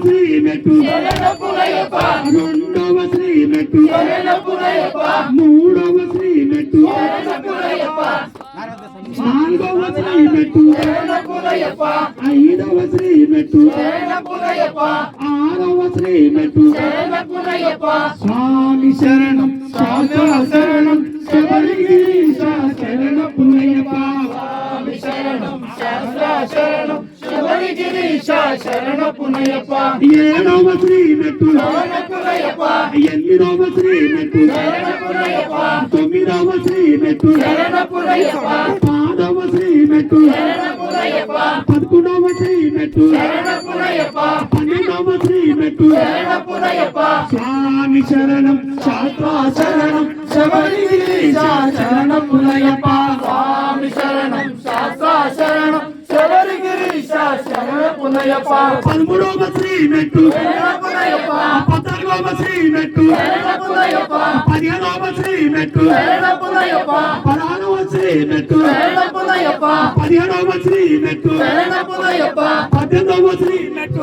శ్రీ మెట్టు రెండవ శ్రీ మెట్టు మూడవ శ్రీ మెట్టు నాలుగవ శ్రీ మెట్టు ఐదవ శ్రీ మెట్టు ఆరవ శ్రీ మెట్టు స్వామి శరణం శాస్త్ర శరణం శబరిగిరీశ శరణ పునయ్యప్ప స్వామి శరణం శాస్త్ర శరణం శబరిగిరీశ శరణ పునయ్యప్ప ఏడవ శ్రీ మెట్టు ఎనిమిదవ శ్రీ మెట్టు తొమ్మిదవ శ్రీ మెట్టు పాదవ శ్రీ మెట్టు 11వ శ్రీ మెట్టు 12వ శ్రీ మెట్టు స్వామి శరణం శాస్త్ర శరణం శబరిగిరీశ శరణ పునయ్యప్ప స్వామి శరణం శాస్త్ర శరణం శబరిగిరీశ శరణ పునయ్యప్ప 13వ శ్రీ మెట్టు 14వ శ్రీ మెట్టు 15వ శ్రీ మెట్టు 16వ శ్రీ మెట్టు 17వ శ్రీ మెట్టు 18వ శ్రీ మెట్టు